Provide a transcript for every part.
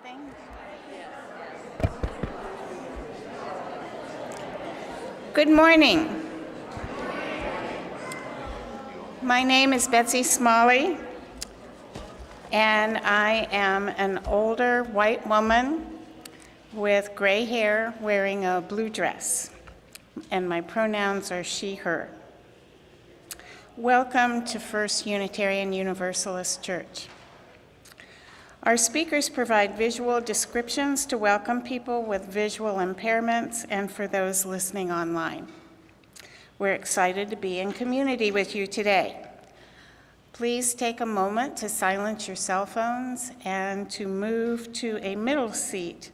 something? Good morning. My name is Betsy Smalley, and I am an older white woman with gray hair wearing a blue dress, and my pronouns are she, her. Welcome to First Unitarian Universalist Church. Our speakers provide visual descriptions to welcome people with visual impairments and for those listening online. We're excited to be in community with you today. Please take a moment to silence your cell phones and to move to a middle seat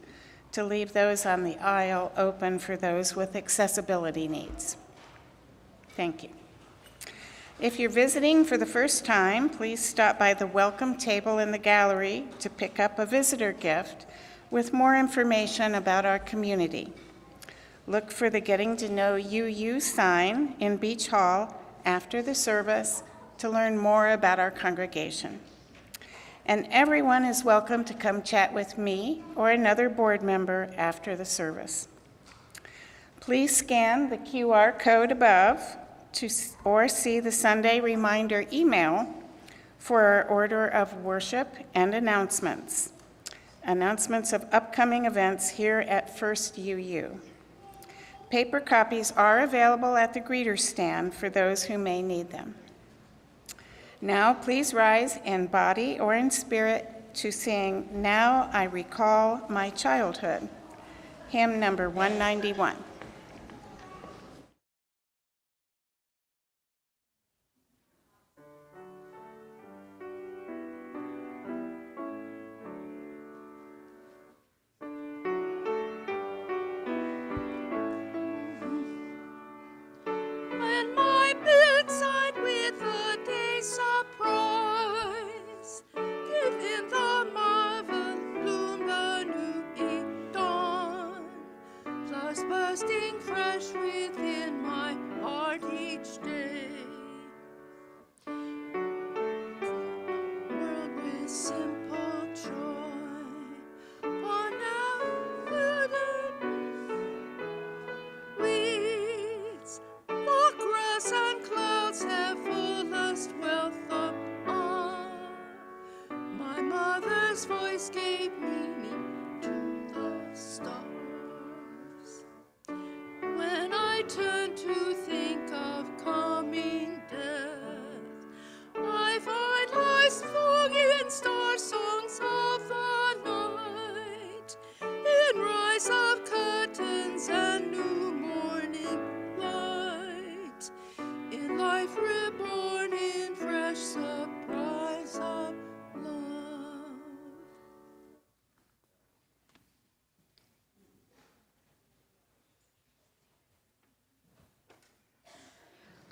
to leave those on the aisle open for those with accessibility needs. Thank you. If you're visiting for the first time, please stop by the welcome table in the gallery to pick up a visitor gift with more information about our community. Look for the Getting to Know You sign in Beach Hall after the service to learn more about our congregation. And everyone is welcome to come chat with me or another board member after the service. Please scan the QR code above or see the Sunday reminder email for our order of worship and announcements of upcoming events here at First UU. Paper copies are available at the greeter stand for those who may need them. Now please rise in body or in spirit to sing Now I Recall My Childhood, hymn number 191.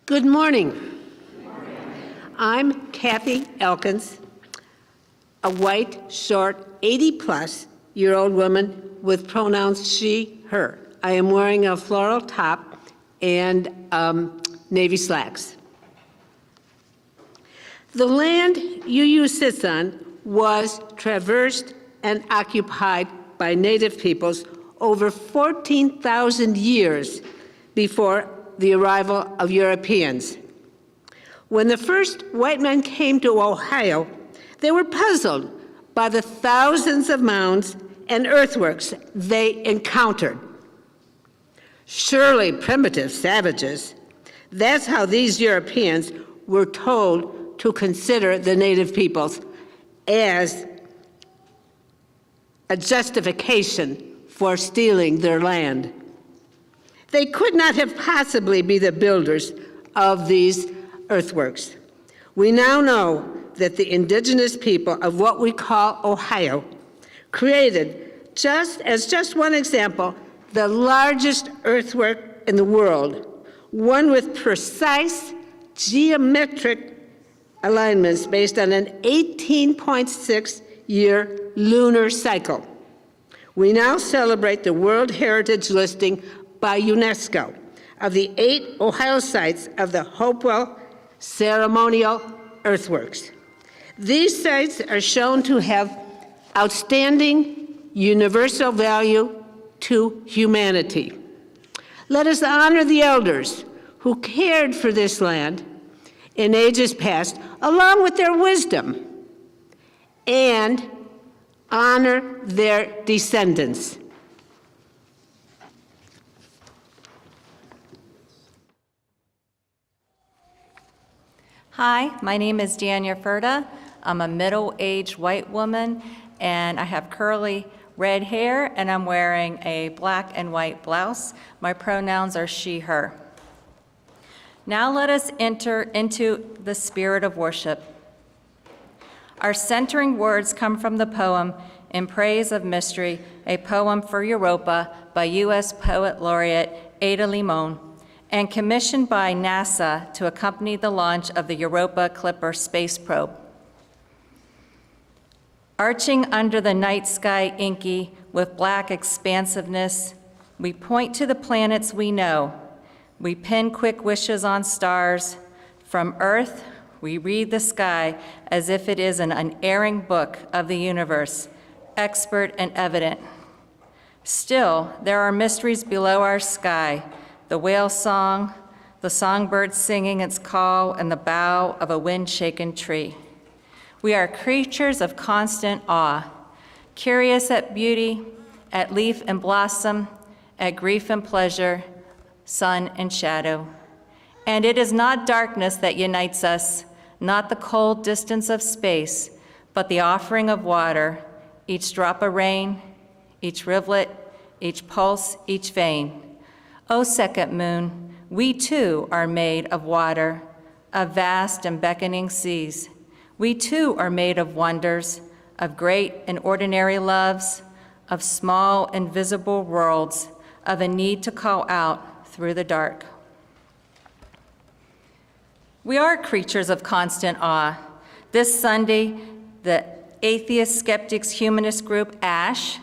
Good morning. I'm Kathy Elkins, a white, short, 80-plus-year-old woman with pronouns she, her. I am wearing a floral top and navy slacks. The land UU sits on was traversed and occupied by native peoples over 14,000 years before the arrival of Europeans. When the first white men came to Ohio, they were puzzled by the thousands of mounds and earthworks they encountered. Surely primitive savages. That's how these Europeans were told to consider the native peoples as a justification for stealing their land. They could not have possibly been the builders of these earthworks. We now know that the indigenous people of what we call Ohio created, just one example, the largest earthwork in the world, one with precise geometric alignments based on an 18.6-year lunar cycle. We now celebrate the World Heritage listing by UNESCO of the 8 Ohio sites of the Hopewell ceremonial earthworks. These sites are shown to have outstanding universal value to humanity. Let us honor the elders who cared for this land in ages past, along with their wisdom, and honor their descendants. Hi, my name is Dania Ferda. I'm a middle-aged white woman, and I have curly red hair, and I'm wearing a black and white blouse. My pronouns are she, her. Now let us enter into the spirit of worship. Our centering words come from the poem In Praise of Mystery, a poem for Europa by U.S. Poet Laureate Ada Limon, and commissioned by NASA to accompany the launch of the Europa Clipper space probe. Arching under the night sky inky with black expansiveness, we point to the planets we know. We pin quick wishes on stars. From Earth, we read the sky as if it is an unerring book of the universe, expert and evident. Still, there are mysteries below our sky, the whale song, the songbird singing its call in the bough of a wind-shaken tree. We are creatures of constant awe, curious at beauty, at leaf and blossom, at grief and pleasure, sun and shadow. And it is not darkness that unites us, not the cold distance of space, but the offering of water, each drop of rain, each rivulet, each pulse, each vein. O second moon, we too are made of water, of vast and beckoning seas. We too are made of wonders, of great and ordinary loves, of small invisible worlds, of a need to call out through the dark. We are creatures of constant awe. This Sunday, the Atheists-Skeptics-Humanists group, ASH,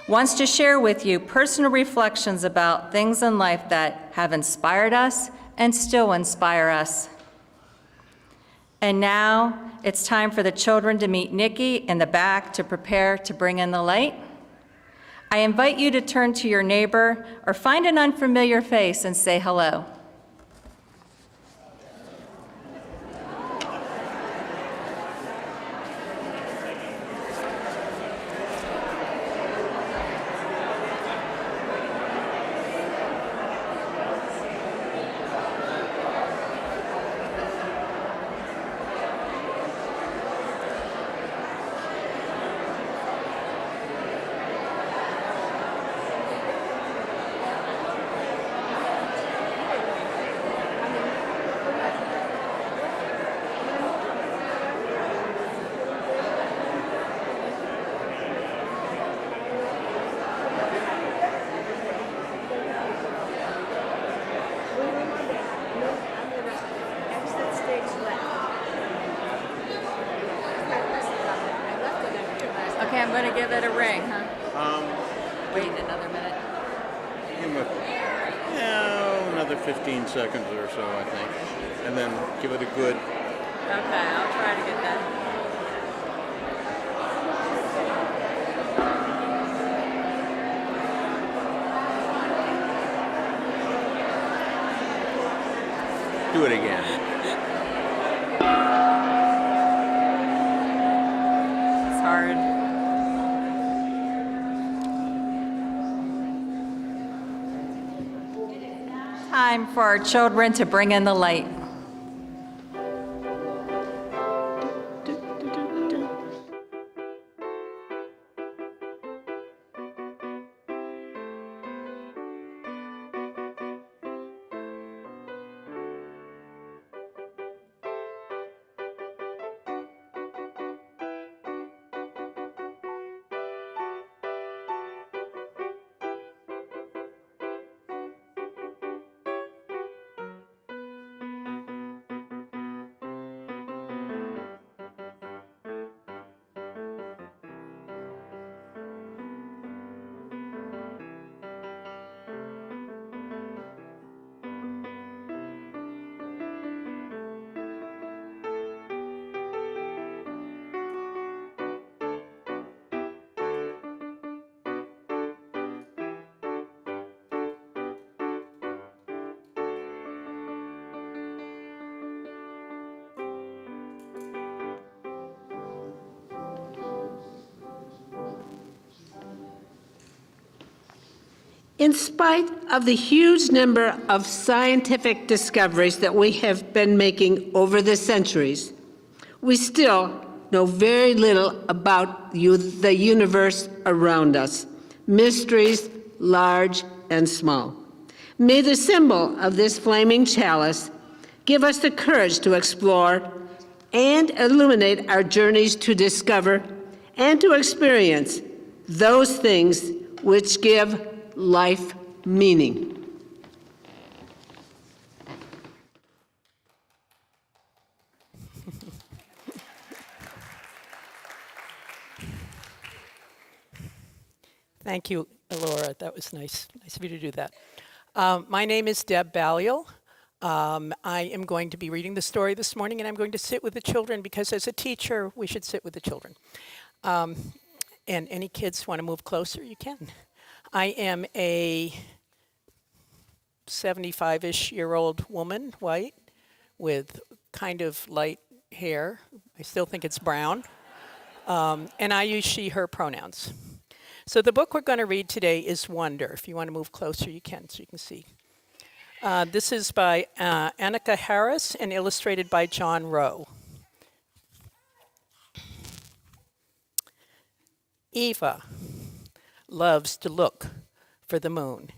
wants to share with you personal reflections about things in life that have inspired us and still inspire us. And now it's time for the children to meet Nikki in the back to prepare to bring in the light. I invite you to turn to your neighbor or find an unfamiliar face and say hello. Okay, I'm going to give it a ring, huh? Wait another minute. Give him another 15 seconds or so, I think. And then give it a good... Okay, I'll try to get that. Do it again. It's hard. Time for our children to bring in the light. In spite of the huge number of scientific discoveries that we have been making over the centuries, we still know very little about the universe around us, mysteries large and small. May the symbol of this flaming chalice give us the courage to explore and illuminate our journeys to discover and to experience those things which give life meaning. Thank you, Laura. That was nice. Nice of you to do that. My name is Deb Balliol. I am going to be reading the story this morning, and I'm going to sit with the children because as a teacher, we should sit with the children. And any kids want to move closer, you can. I am a 75-ish year old woman, white, with kind of light hair. I still think it's brown. And I use she, her pronouns. So the book we're going to read today is Wonder. If you want to move closer, you can, so you can see. This is by Annika Harris and illustrated by John Rowe. Eva loves to look for the moon.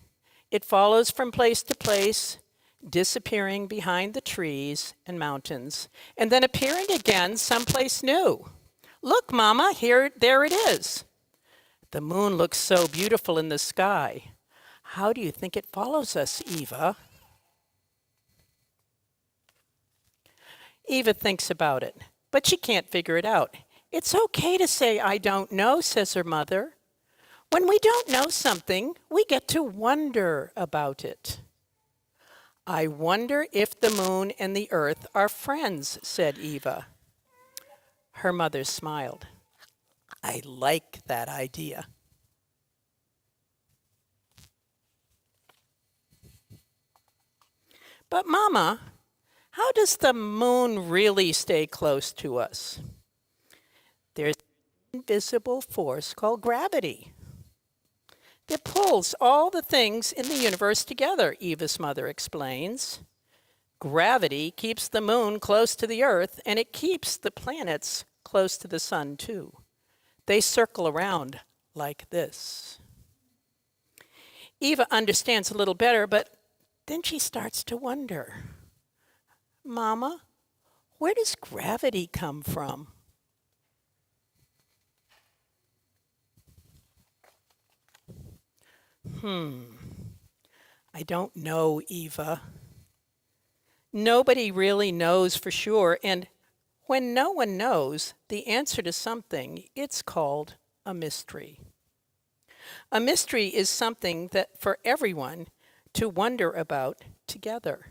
It follows from place to place, disappearing behind the trees and mountains, and then appearing again someplace new. Look, Mama, there it is. The moon looks so beautiful in the sky. How do you think it follows us, Eva? Eva thinks about it, but she can't figure it out. It's okay to say, I don't know, says her mother. When we don't know something, we get to wonder about it. I wonder if the moon and the earth are friends, said Eva. Her mother smiled. I like that idea. But Mama, how does the moon really stay close to us? There's an invisible force called gravity that pulls all the things in the universe together, Eva's mother explains. Gravity keeps the moon close to the earth, and it keeps the planets close to the sun, too. They circle around like this. Eva understands a little better, but then she starts to wonder, Mama, where does gravity come from? I don't know, Eva. Nobody really knows for sure, and when no one knows the answer to something, it's called a mystery. A mystery is something that for everyone to wonder about together.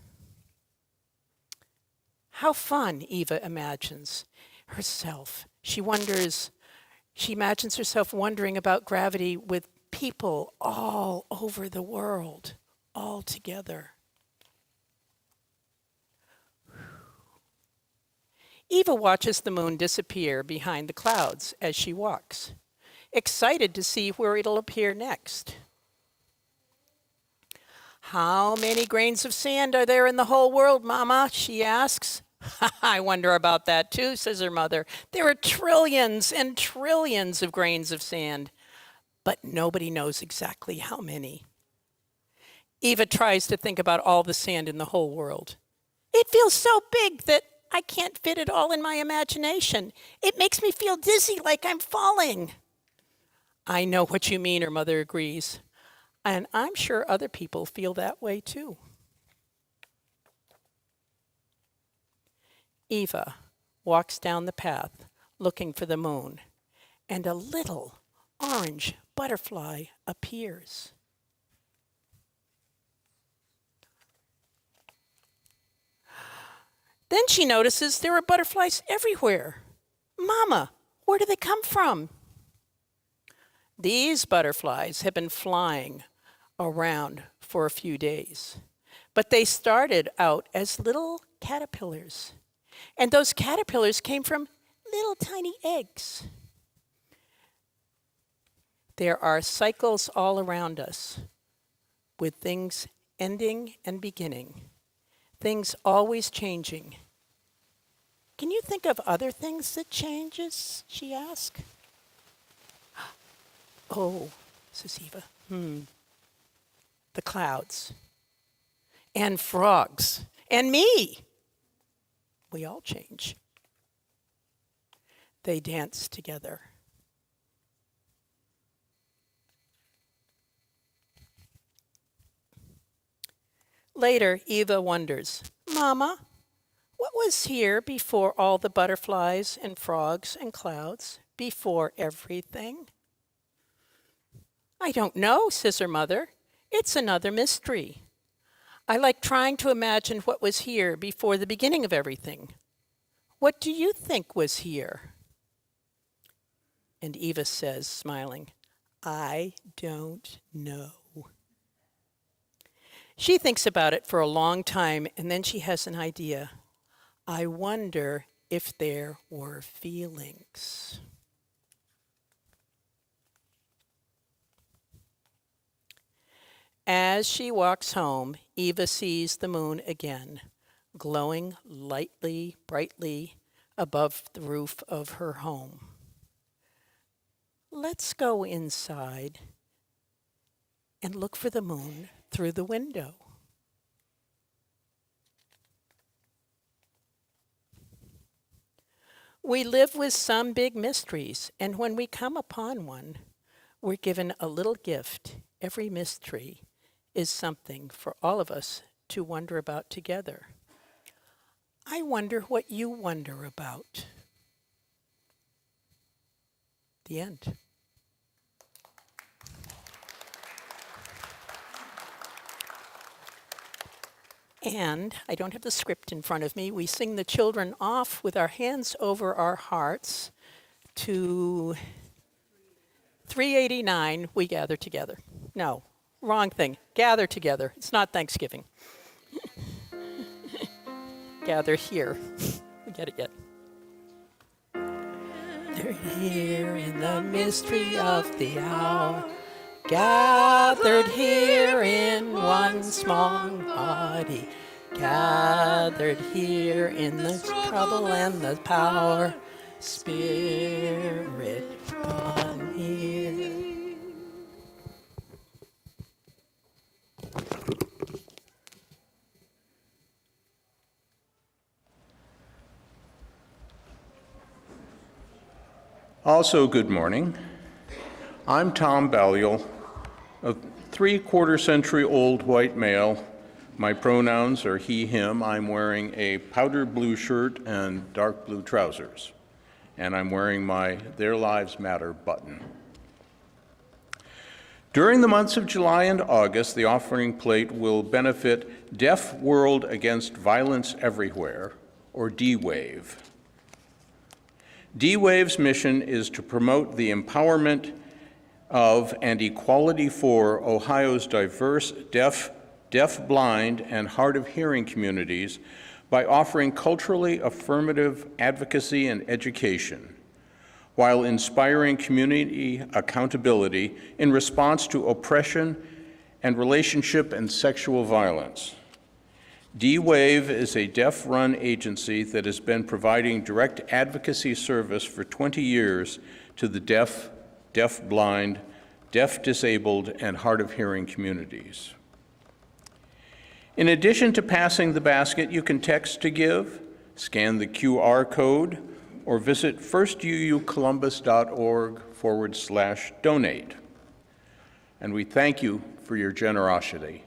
How fun, Eva imagines herself. She imagines herself wondering about gravity with people all over the world, all together. Eva watches the moon disappear behind the clouds as she walks, excited to see where it'll appear next. How many grains of sand are there in the whole world, Mama? She asks. I wonder about that too, says her mother. There are trillions and trillions of grains of sand, but nobody knows exactly how many. Eva tries to think about all the sand in the whole world. It feels so big that I can't fit it all in my imagination. It makes me feel dizzy, like I'm falling. I know what you mean, her mother agrees. And I'm sure other people feel that way too. Eva walks down the path looking for the moon, and a little orange butterfly appears. Then she notices there are butterflies everywhere. Mama, where do they come from? These butterflies have been flying around for a few days, but they started out as little caterpillars, and those caterpillars came from little tiny eggs. There are cycles all around us. with things ending and beginning, things always changing. Can you think of other things that changes, she asked. Oh, says Eva. The clouds. And frogs. And me. We all change. They dance together. Later, Eva wonders, Mama, what was here before all the butterflies and frogs and clouds, before everything? I don't know, says her mother. It's another mystery. I like trying to imagine what was here before the beginning of everything. What do you think was here? And Eva says, smiling, I don't know. She thinks about it for a long time, and then she has an idea. I wonder if there were feelings. As she walks home, Eva sees the moon again, glowing lightly, brightly above the roof of her home. Let's go inside and look for the moon through the window. We live with some big mysteries, and when we come upon one, we're given a little gift. Every mystery is something for all of us to wonder about together. I wonder what you wonder about. The end. And I don't have the script in front of me. We sing the children off with our hands over our hearts to 389, we gather together. No, wrong thing. Gather together. It's not Thanksgiving. Gather here. We get it yet. They're here in the mystery of the hour, gathered here in one small body, gathered here in the trouble and the power, Spirit come here. Also, good morning. I'm Tom Balliol, a three-quarter-century-old white male. My pronouns are he, him. I'm wearing a powder blue shirt and dark blue trousers, and I'm wearing my Their Lives Matter button. During the months of July and August, the offering plate will benefit Deaf World Against Violence Everywhere, or D-WAVE. D-WAVE's mission is to promote the empowerment of and equality for Ohio's diverse deaf, blind, and hard of hearing communities by offering culturally affirmative advocacy and education, while inspiring community accountability in response to oppression and relationship and sexual violence. D-WAVE is a deaf-run agency that has been providing direct advocacy service for 20 years to the deaf, blind, deaf-disabled, and hard-of-hearing communities. In addition to passing the basket, you can text to give, scan the QR code, or visit firstuucolumbus.org/donate. And we thank you for your generosity.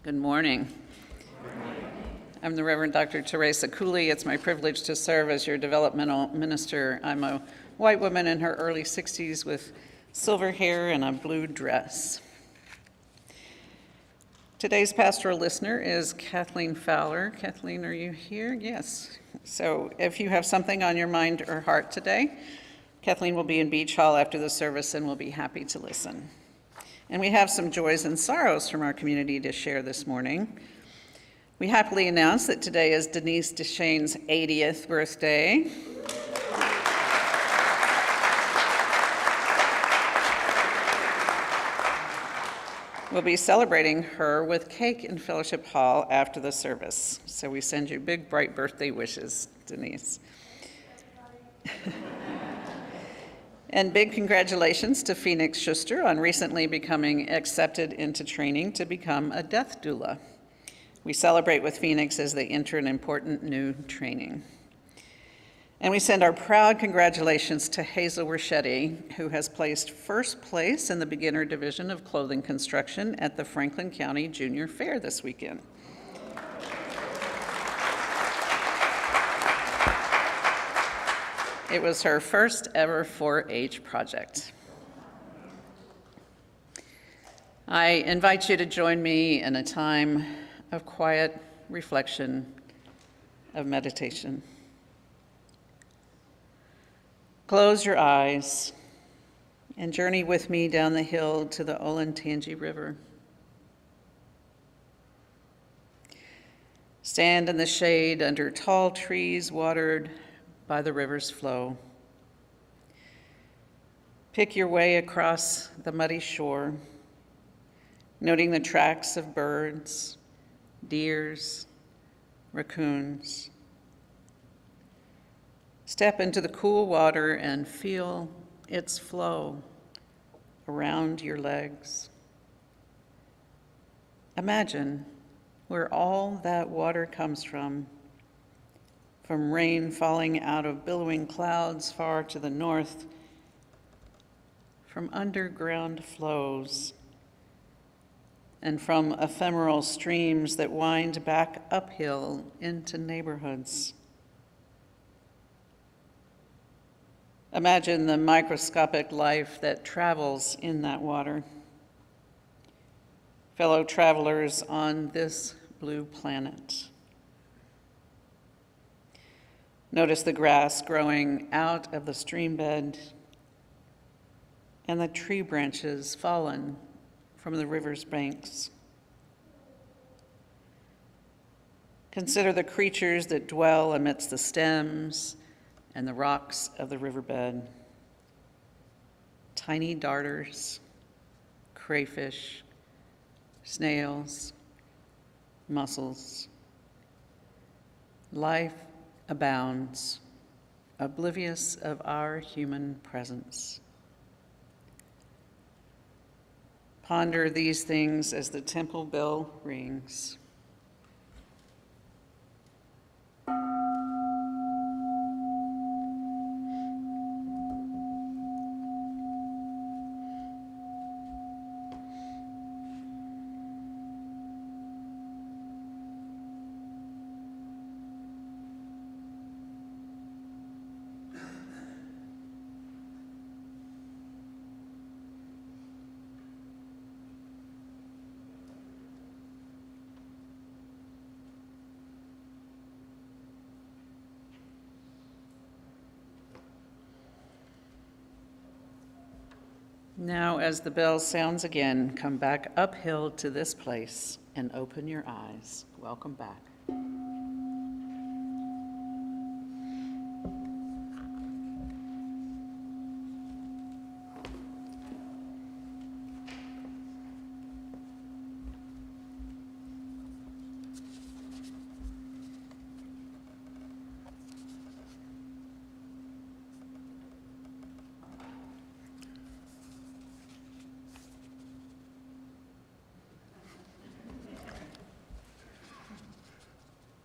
Good morning. I'm the Reverend Dr. Teresa Cooley. It's my privilege to serve as your developmental minister. I'm a white woman in her early 60s with silver hair and a blue dress. Today's pastoral listener is Kathleen Fowler. Kathleen, are you here? Yes. So if you have something on your mind or heart today, Kathleen will be in Beach Hall after the service and will be happy to listen. And we have some joys and sorrows from our community to share this morning. We happily announce that today is Denise DeShane's 80th birthday. We'll be celebrating her with cake in Fellowship Hall after the service. So we send you big, bright birthday wishes, Denise. And big congratulations to Phoenix Schuster on recently becoming accepted into training to become a death doula. We celebrate with Phoenix as they enter an important new training. And we send our proud congratulations to Hazel Werschetti, who has placed first place in the beginner division of clothing construction at the Franklin County Junior Fair this weekend. It was her first ever 4-H project. I invite you to join me in a time of quiet reflection, of meditation. Close your eyes and journey with me down the hill to the Olentangy River. Stand in the shade under tall trees watered by the river's flow. Pick your way across the muddy shore, noting the tracks of birds, deers, raccoons. Step into the cool water and feel its flow around your legs. Imagine where all that water comes from rain falling out of billowing clouds far to the north, from underground flows, and from ephemeral streams that wind back uphill into neighborhoods. Imagine the microscopic life that travels in that water. Fellow travelers on this blue planet. Notice the grass growing out of the stream bed and the tree branches fallen from the river's banks. Consider the creatures that dwell amidst the stems and the rocks of the riverbed. Tiny darters, crayfish, snails, mussels. Life abounds, oblivious of our human presence. Ponder these things as the temple bell rings. Now, as the bell sounds again, come back uphill to this place and open your eyes. Welcome back.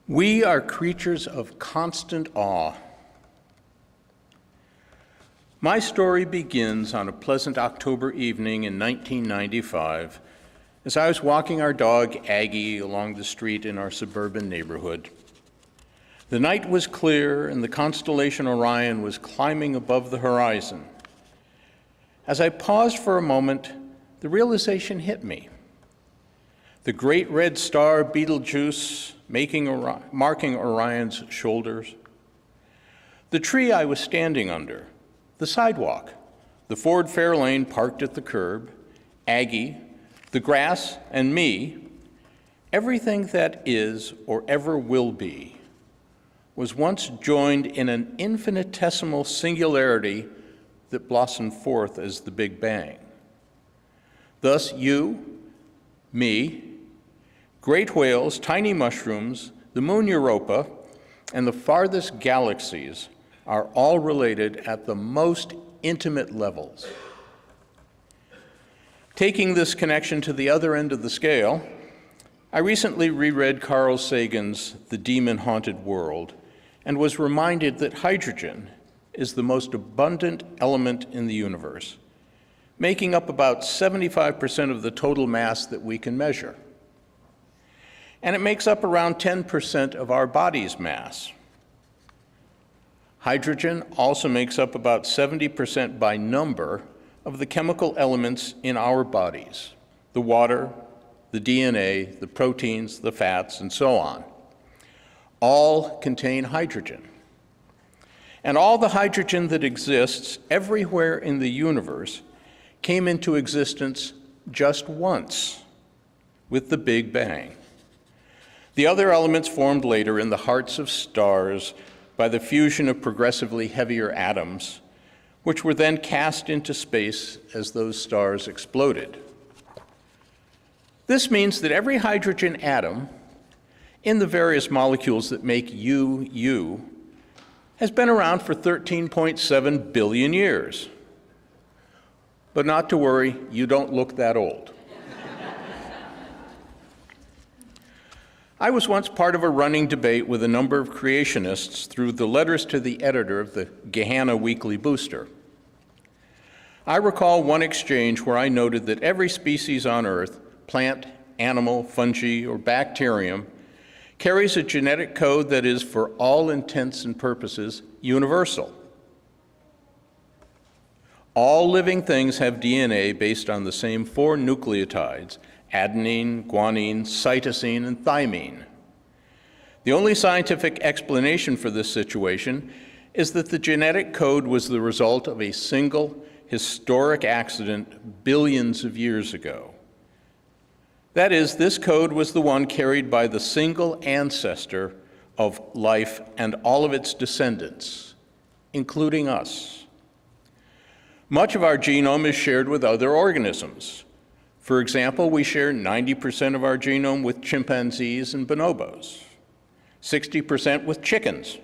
We are creatures of constant awe. My story begins on a pleasant October evening in 1995 as I was walking our dog Aggie along the street in our suburban neighborhood. The night was clear and the constellation Orion was climbing above the horizon. As I paused for a moment, the realization hit me. The great red star Betelgeuse marking Orion's shoulders. The tree I was standing under, the sidewalk, the Ford Fairlane parked at the curb, Aggie, the grass, and me, everything that is or ever will be, was once joined in an infinitesimal singularity that blossomed forth as the Big Bang. Thus you, me, great whales, tiny mushrooms, the moon Europa, and the farthest galaxies are all related at the most intimate levels. Taking this connection to the other end of the scale, I recently reread Carl Sagan's The Demon-Haunted World and was reminded that hydrogen is the most abundant element in the universe, making up about 75% of the total mass that we can measure. And it makes up around 10% of our body's mass. Hydrogen also makes up about 70% by number of the chemical elements in our bodies, the water, the DNA, the proteins, the fats, and so on. All contain hydrogen. And all the hydrogen that exists everywhere in the universe came into existence just once, with the Big Bang. The other elements formed later in the hearts of stars by the fusion of progressively heavier atoms, which were then cast into space as those stars exploded. This means that every hydrogen atom in the various molecules that make you, has been around for 13.7 billion years. But not to worry, you don't look that old. I was once part of a running debate with a number of creationists through the letters to the editor of the Gehenna Weekly Booster. I recall one exchange where I noted that every species on Earth, plant, animal, fungi, or bacterium, carries a genetic code that is, for all intents and purposes, universal. All living things have DNA based on the same 4 nucleotides: adenine, guanine, cytosine, and thymine. The only scientific explanation for this situation is that the genetic code was the result of a single historic accident billions of years ago. That is, this code was the one carried by the single ancestor of life and all of its descendants, including us. Much of our genome is shared with other organisms. For example, we share 90% of our genome with chimpanzees and bonobos, 60% with chickens,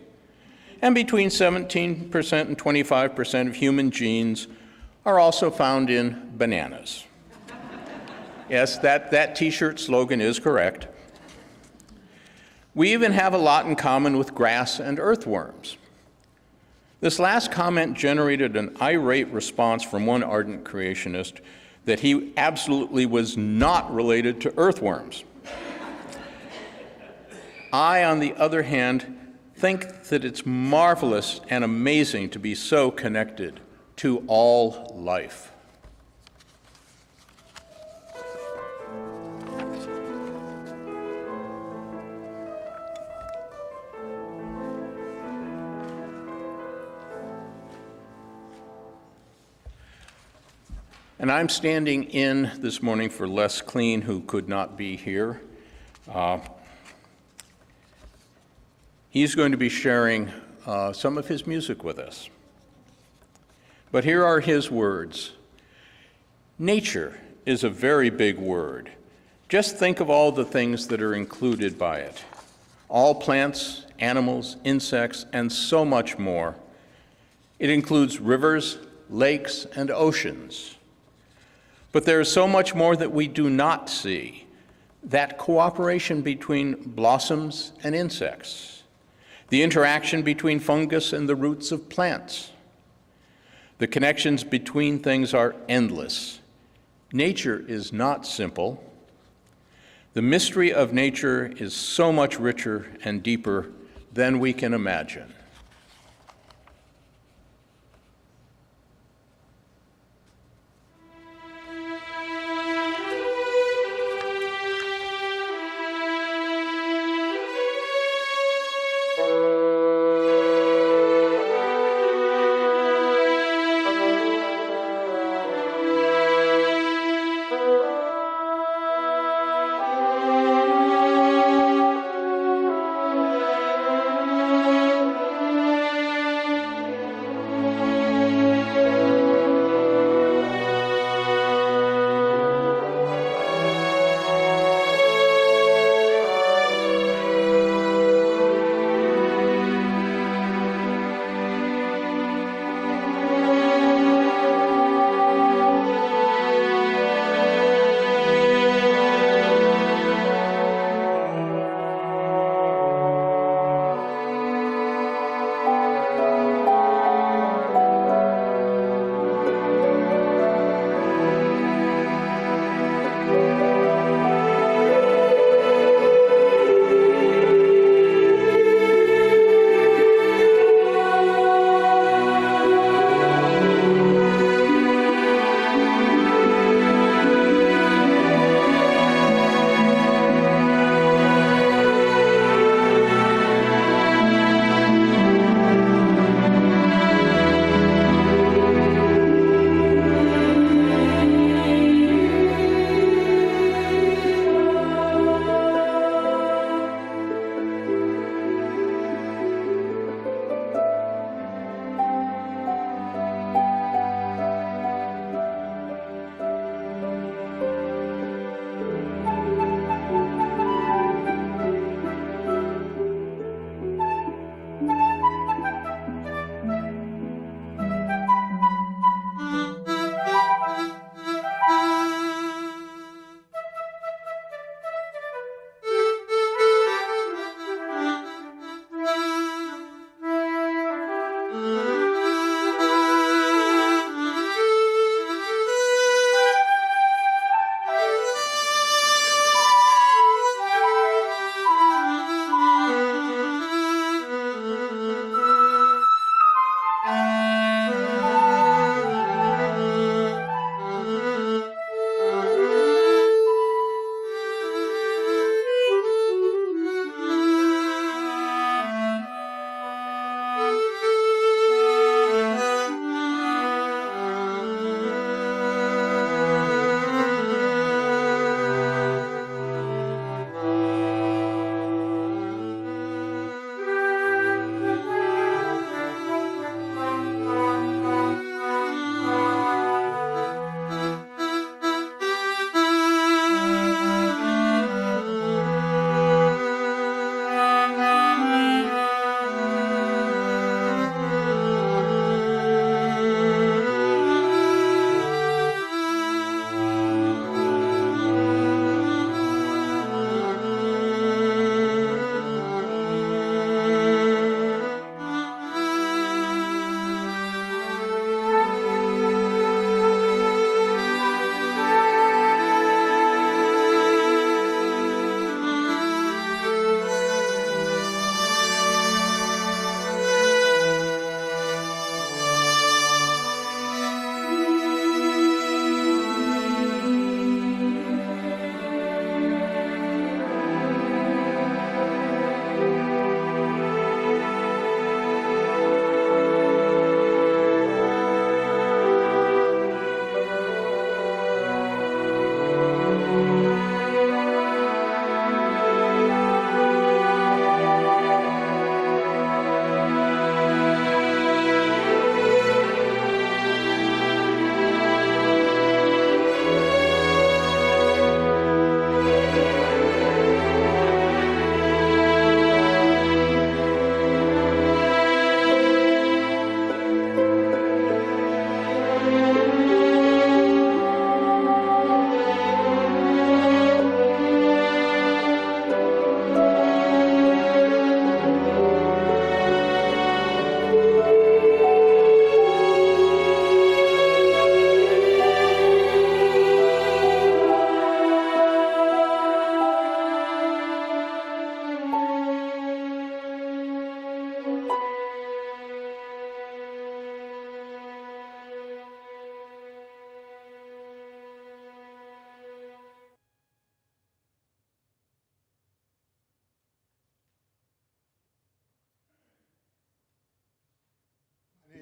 and between 17% and 25% of human genes are also found in bananas. Yes, that T-shirt slogan is correct. We even have a lot in common with grass and earthworms. This last comment generated an irate response from one ardent creationist that he absolutely was not related to earthworms. I, on the other hand, think that it's marvelous and amazing to be so connected to all life. And I'm standing in this morning for Les Clean, who could not be here. He's going to be sharing some of his music with us. But here are his words. Nature is a very big word. Just think of all the things that are included by it. All plants, animals, insects, and so much more. It includes rivers, lakes, and oceans. But there is so much more that we do not see. That cooperation between blossoms and insects, the interaction between fungus and the roots of plants. The connections between things are endless. Nature is not simple. The mystery of nature is so much richer and deeper than we can imagine.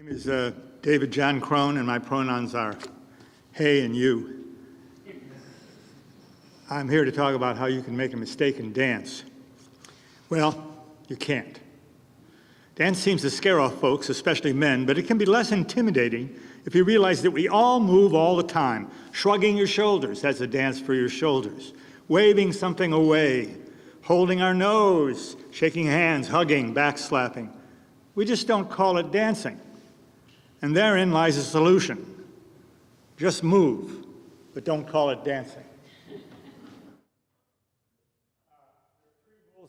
My name is David John Crone, and my pronouns are he and you. I'm here to talk about how you can make a mistake and dance. Well, you can't. Dance seems to scare off folks, especially men, but it can be less intimidating if you realize that we all move all the time. Shrugging your shoulders, that's a dance for your shoulders. Waving something away, holding our nose, shaking hands, hugging, backslapping. We just don't call it dancing. And therein lies a solution. Just move, but don't call it dancing.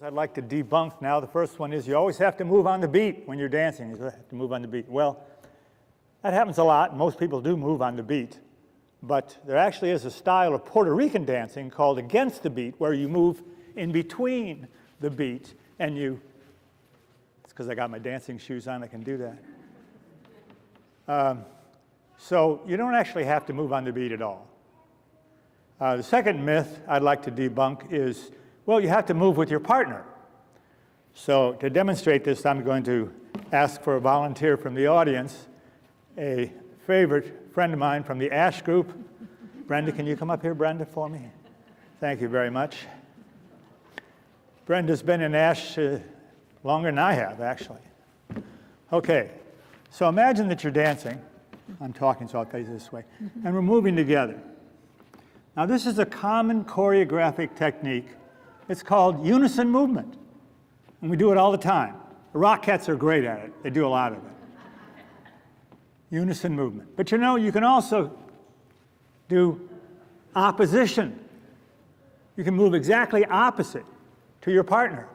I'd like to debunk now. The first one is you always have to move on the beat when you're dancing. You have to move on the beat. Well, that happens a lot. Most people do move on the beat. But there actually is a style of Puerto Rican dancing called against the beat, where you move in between the beat and you, it's because I got my dancing shoes on, I can do that. So you don't actually have to move on the beat at all. The second myth I'd like to debunk is, well, you have to move with your partner. So to demonstrate this, I'm going to ask for a volunteer from the audience, a favorite friend of mine from the ASH group. Brenda, can you come up here, Brenda, for me? Thank you very much. Brenda's been in ASH longer than I have, actually. Okay, so imagine that you're dancing. I'm talking, so I'll face this way. And we're moving together. Now, this is a common choreographic technique. It's called unison movement, and we do it all the time. The Rockettes are great at it. They do a lot of it. Unison movement. But you know, you can also do opposition. You can move exactly opposite to your partner,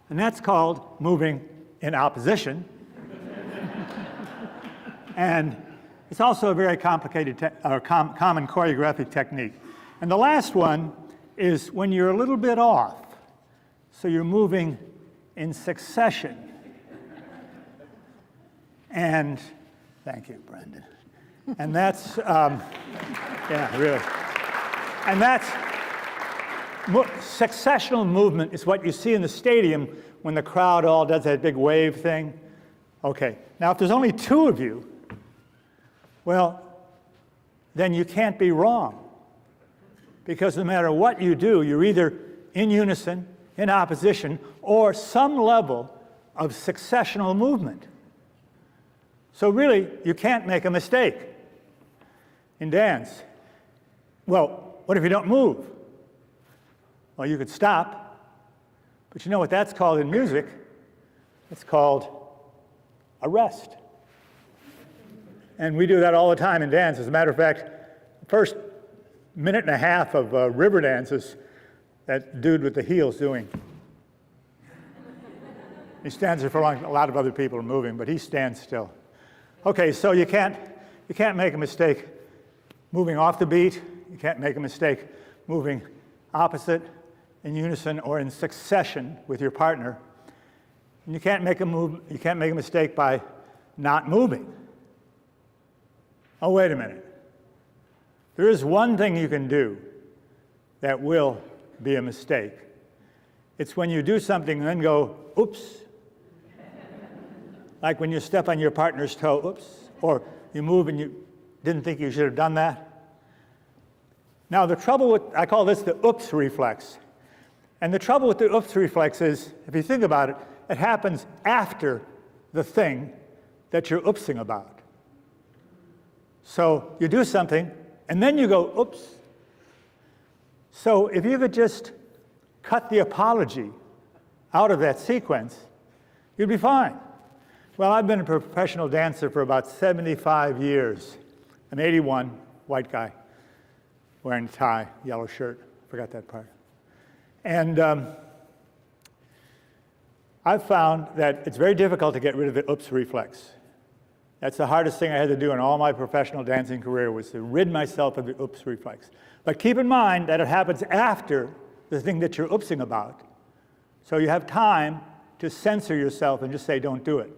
and that's called moving in opposition. And it's also a very complicated, common choreographic technique. And the last one is when you're a little bit off. So you're moving in succession. And, thank you, Brendan. And that's, yeah, really. And that's, successional movement is what you see in the stadium when the crowd all does that big wave thing. Okay, now if there's only two of you, well, then you can't be wrong. Because no matter what you do, you're either in unison, in opposition, or some level of successional movement. So really, you can't make a mistake in dance. Well, what if you don't move? Well, you could stop, but you know what that's called in music? It's called a rest. And we do that all the time in dance. As a matter of fact, the first minute and a half of river dances, that dude with the heels doing. He stands there for long. A lot of other people are moving, but he stands still. Okay, so you can't make a mistake moving off the beat. You can't make a mistake moving opposite, in unison, or in succession with your partner. And you can't make a mistake by not moving. Oh, wait a minute. There is one thing you can do that will be a mistake. It's when you do something and then go, oops. Like when you step on your partner's toe, oops. Or you move and you didn't think you should have done that. Now the trouble with, I call this the oops reflex. And the trouble with the oops reflex is, if you think about it, it happens after the thing that you're oopsing about. So you do something, and then you go, oops. So if you could just cut the apology out of that sequence, you'd be fine. Well, I've been a professional dancer for about 75 years. I'm 81, white guy, wearing a tie, yellow shirt. Forgot that part. And I've found that it's very difficult to get rid of the oops reflex. That's the hardest thing I had to do in all my professional dancing career, was to rid myself of the oops reflex. But keep in mind that it happens after the thing that you're oopsing about. So you have time to censor yourself and just say, don't do it.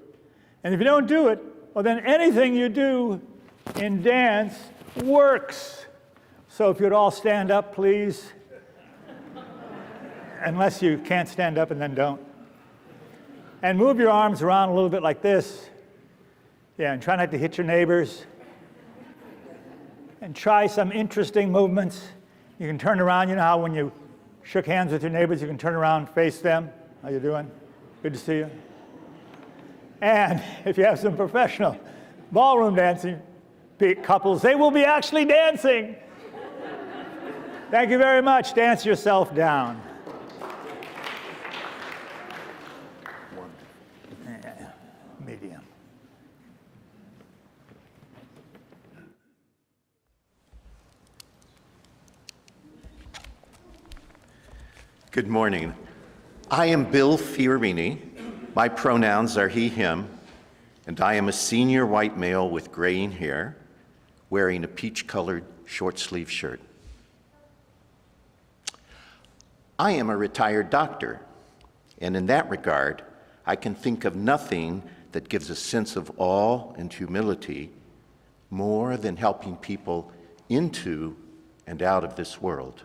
And if you don't do it, well, then anything you do in dance works. So if you'd all stand up, please. Unless you can't stand up, and then don't. And move your arms around a little bit like this. Yeah, and try not to hit your neighbors. And try some interesting movements. You can turn around. You know how when you shook hands with your neighbors, you can turn around, face them. How you doing? Good to see you. And if you have some professional ballroom dancing couples, they will be actually dancing. Thank you very much. Dance yourself down. Yeah, medium. Good morning. I am Bill Fiorini. My pronouns are he, him, and I am a senior white male with graying hair, wearing a peach-colored short-sleeve shirt. I am a retired doctor, and in that regard, I can think of nothing that gives a sense of awe and humility more than helping people into and out of this world.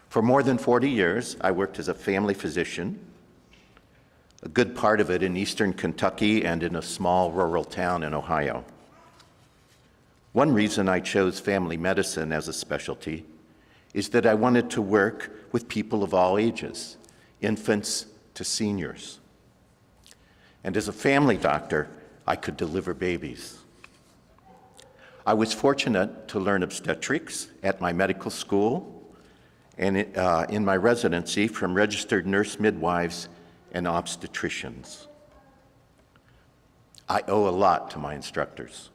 For more than 40 years, I worked as a family physician, a good part of it in eastern Kentucky and in a small rural town in Ohio. One reason I chose family medicine as a specialty is that I wanted to work with people of all ages, infants to seniors. And as a family doctor, I could deliver babies. I was fortunate to learn obstetrics at my medical school and in my residency from registered nurse midwives and obstetricians. I owe a lot to my instructors.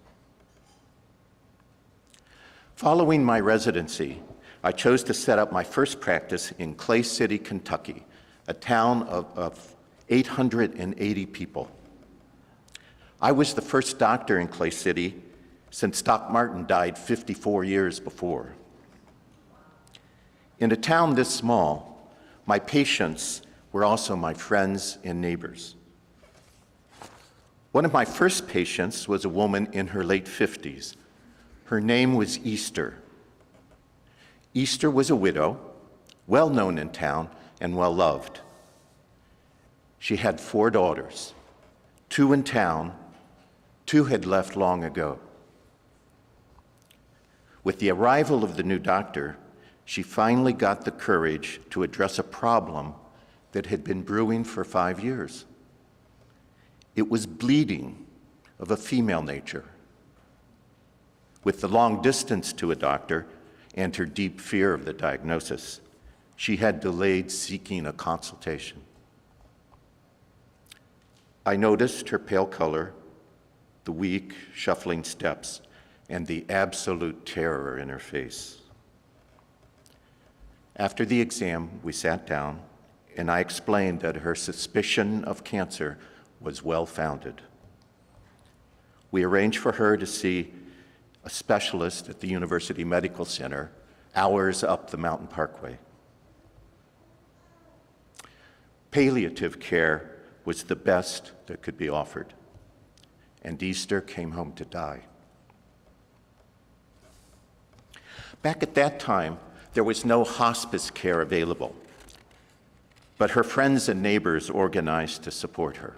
Following my residency, I chose to set up my first practice in Clay City, Kentucky, a town of 880 people. I was the first doctor in Clay City since Doc Martin died 54 years before. In a town this small, my patients were also my friends and neighbors. One of my first patients was a woman in her late 50s. Her name was Easter. Easter was a widow, well known in town and well loved. She had 4 daughters, 2 in town, 2 had left long ago. With the arrival of the new doctor, she finally got the courage to address a problem that had been brewing for 5 years. It was bleeding of a female nature. With the long distance to a doctor and her deep fear of the diagnosis, she had delayed seeking a consultation. I noticed her pale color, the weak, shuffling steps, and the absolute terror in her face. After the exam, we sat down, and I explained that her suspicion of cancer was well-founded. We arranged for her to see a specialist at the University Medical Center, hours up the mountain parkway. Palliative care was the best that could be offered, and Easter came home to die. Back at that time, there was no hospice care available, but her friends and neighbors organized to support her.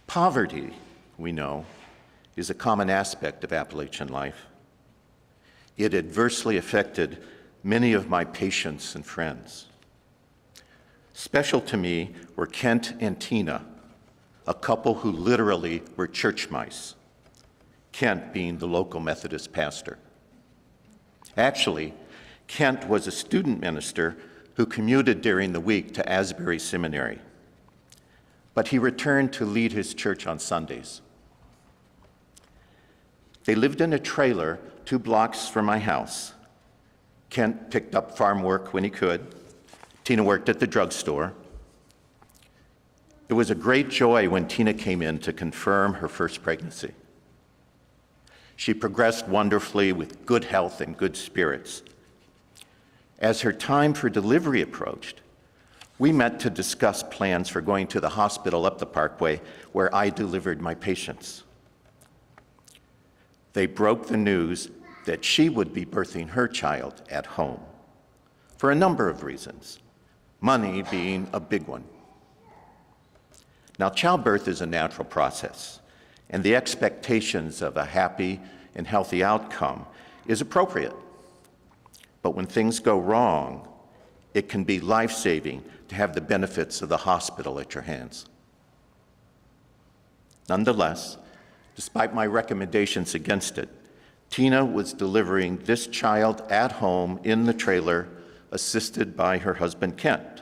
Poverty, we know, is a common aspect of Appalachian life. It adversely affected many of my patients and friends. Special to me were Kent and Tina, a couple who literally were church mice, Kent being the local Methodist pastor. Actually, Kent was a student minister who commuted during the week to Asbury Seminary, but he returned to lead his church on Sundays. They lived in a trailer 2 blocks from my house. Kent picked up farm work when he could. Tina worked at the drugstore. It was a great joy when Tina came in to confirm her first pregnancy. She progressed wonderfully with good health and good spirits. As her time for delivery approached, we met to discuss plans for going to the hospital up the parkway where I delivered my patients. They broke the news that she would be birthing her child at home for a number of reasons, money being a big one. Now, childbirth is a natural process, and the expectations of a happy and healthy outcome is appropriate. But when things go wrong, it can be life-saving to have the benefits of the hospital at your hands. Nonetheless, despite my recommendations against it, Tina was delivering this child at home in the trailer, assisted by her husband, Kent.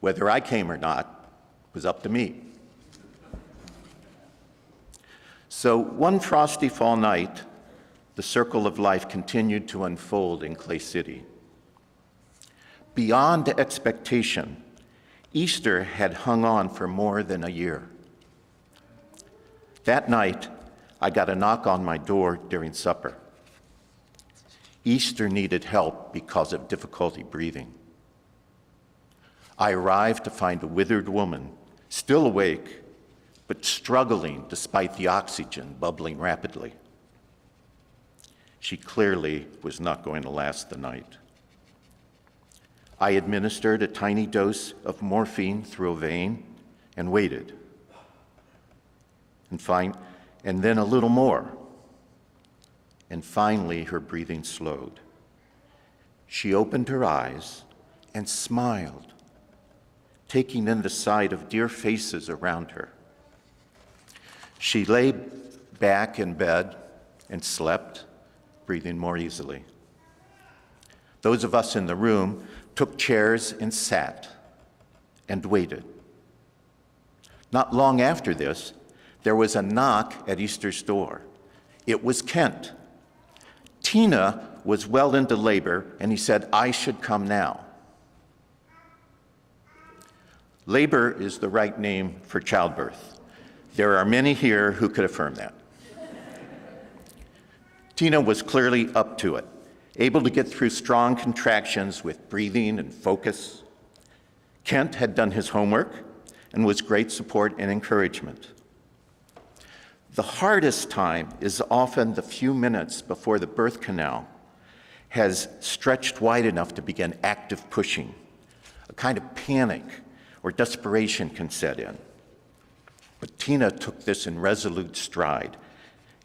Whether I came or not was up to me. So one frosty fall night, the circle of life continued to unfold in Clay City. Beyond expectation, Easter had hung on for more than a year. That night, I got a knock on my door during supper. Easter needed help because of difficulty breathing. I arrived to find a withered woman, still awake, but struggling despite the oxygen bubbling rapidly. She clearly was not going to last the night. I administered a tiny dose of morphine through a vein and waited. And then a little more. And finally, her breathing slowed. She opened her eyes and smiled, taking in the sight of dear faces around her. She lay back in bed and slept, breathing more easily. Those of us in the room took chairs and sat and waited. Not long after this, there was a knock at Easter's door. It was Kent. Tina was well into labor, and he said, "I should come now." Labor is the right name for childbirth. There are many here who could affirm that. Tina was clearly up to it, able to get through strong contractions with breathing and focus. Kent had done his homework and was great support and encouragement. The hardest time is often the few minutes before the birth canal has stretched wide enough to begin active pushing. A kind of panic or desperation can set in. But Tina took this in resolute stride,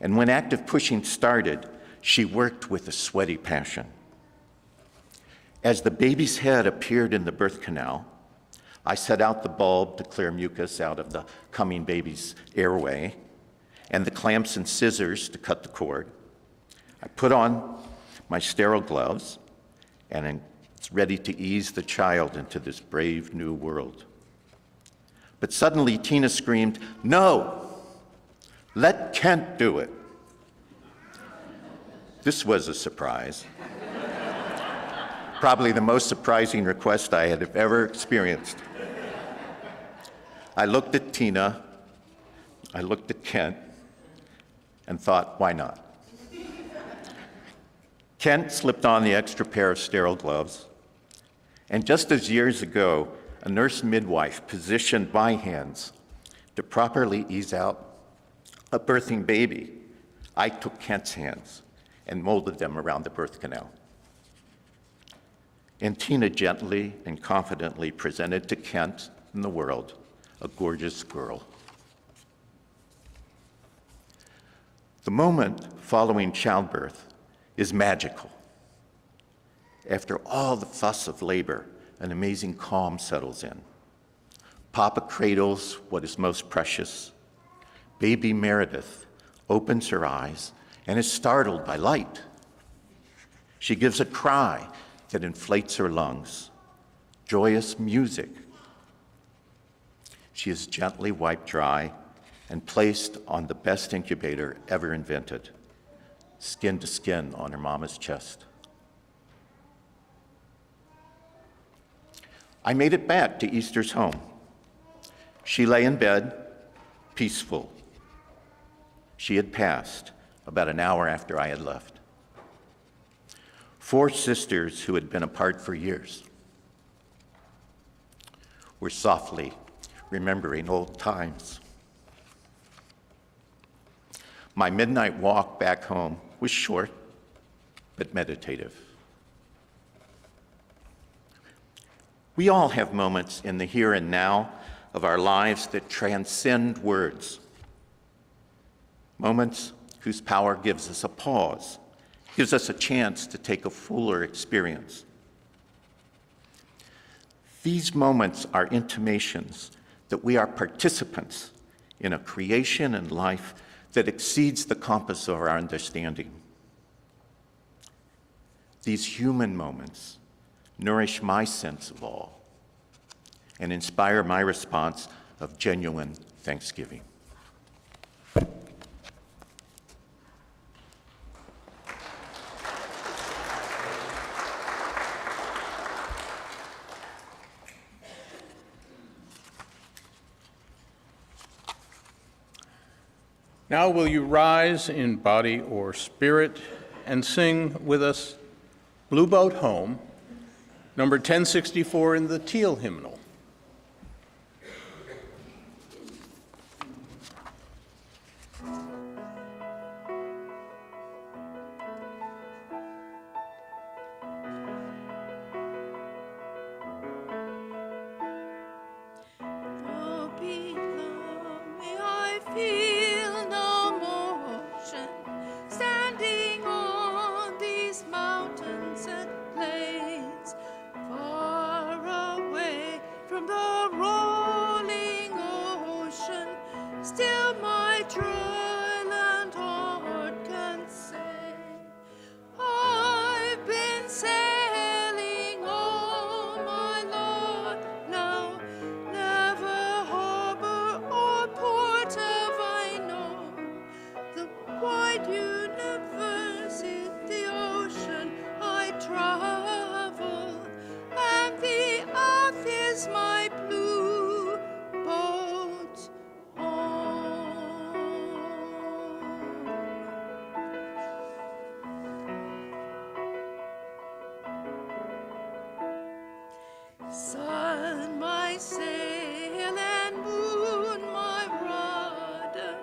and when active pushing started, she worked with a sweaty passion. As the baby's head appeared in the birth canal, I set out the bulb to clear mucus out of the coming baby's airway, and the clamps and scissors to cut the cord. I put on my sterile gloves, and I'm ready to ease the child into this brave new world. But suddenly Tina screamed, "No! Let Kent do it!" This was a surprise. Probably the most surprising request I had ever experienced. I looked at Tina, I looked at Kent, and thought, why not? Kent slipped on the extra pair of sterile gloves, and just as years ago, a nurse midwife positioned my hands to properly ease out a birthing baby, I took Kent's hands and molded them around the birth canal. And Tina gently and confidently presented to Kent and the world a gorgeous girl. The moment following childbirth is magical. After all the fuss of labor, an amazing calm settles in. Papa cradles what is most precious. Baby Meredith opens her eyes and is startled by light. She gives a cry that inflates her lungs. Joyous music. She is gently wiped dry and placed on the best incubator ever invented, skin to skin on her mama's chest. I made it back to Easter's home. She lay in bed, peaceful. She had passed about an hour after I had left. 4 sisters who had been apart for years were softly remembering old times. My midnight walk back home was short, but meditative. We all have moments in the here and now of our lives that transcend words. Moments whose power gives us a pause, gives us a chance to take a fuller experience. These moments are intimations that we are participants in a creation and life that exceeds the compass of our understanding. These human moments nourish my sense of awe and inspire my response of genuine thanksgiving. Now will you rise in body or spirit and sing with us Blue Boat Home, number 1064 in the Teal hymnal. Sun, my sail, and moon, my rudder,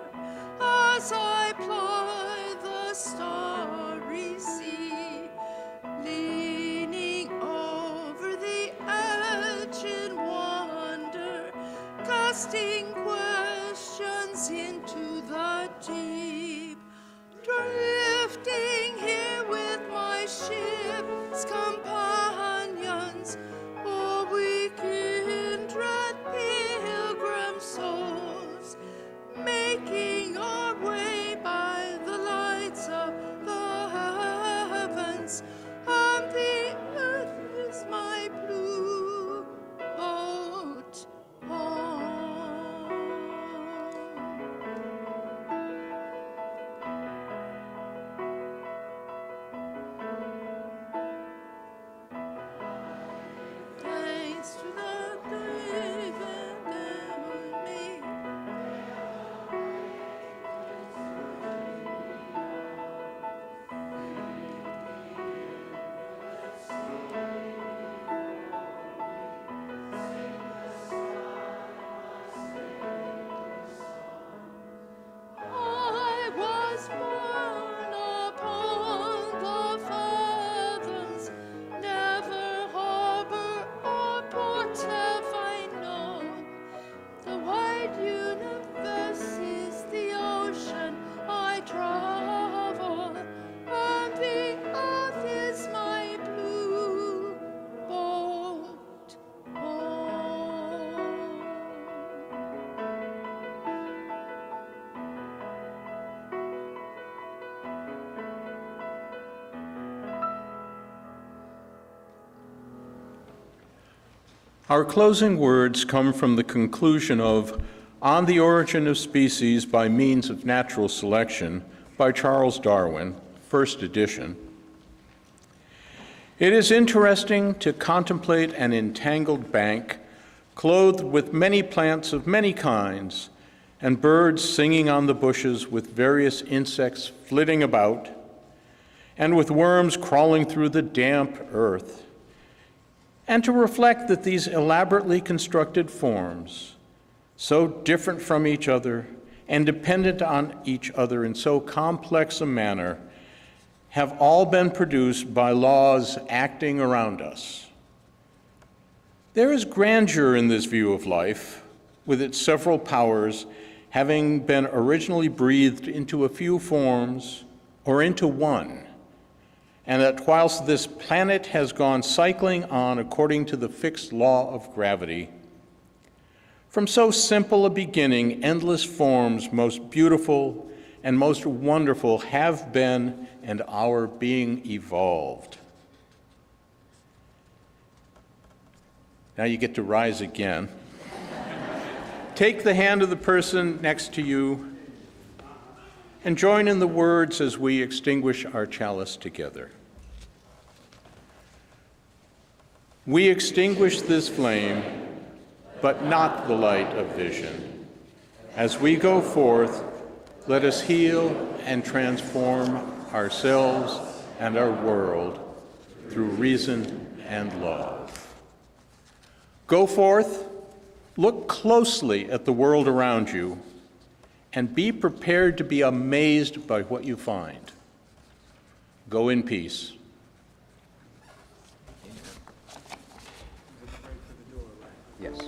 as I ply the starry sea, leaning over the edge in wonder, casting questions into the deep, drifting here with my ship's companions. We kindred pilgrim souls, making our way by the lights of the heavens, and the earth is my blue boat home. Thanks to the brave and emily. I was born upon the fathers, never harbor or port have I known. The wide universe is the ocean I travel, and the earth is my blue boat home. Our closing words come from the conclusion of On the Origin of Species by Means of Natural Selection by Charles Darwin, first edition. It is interesting to contemplate an entangled bank clothed with many plants of many kinds and birds singing on the bushes with various insects flitting about and with worms crawling through the damp earth, and to reflect that these elaborately constructed forms, so different from each other and dependent on each other in so complex a manner, have all been produced by laws acting around us. There is grandeur in this view of life, with its several powers, having been originally breathed into a few forms or into one, and that whilst this planet has gone cycling on according to the fixed law of gravity, from so simple a beginning, endless forms, most beautiful and most wonderful, have been and are being evolved. Now you get to rise again. Take the hand of the person next to you and join in the words as we extinguish our chalice together. We extinguish this flame, but not the light of vision. As we go forth, let us heal and transform ourselves and our world through reason and love. Go forth, look closely at the world around you, and be prepared to be amazed by what you find. Go in peace. Yes.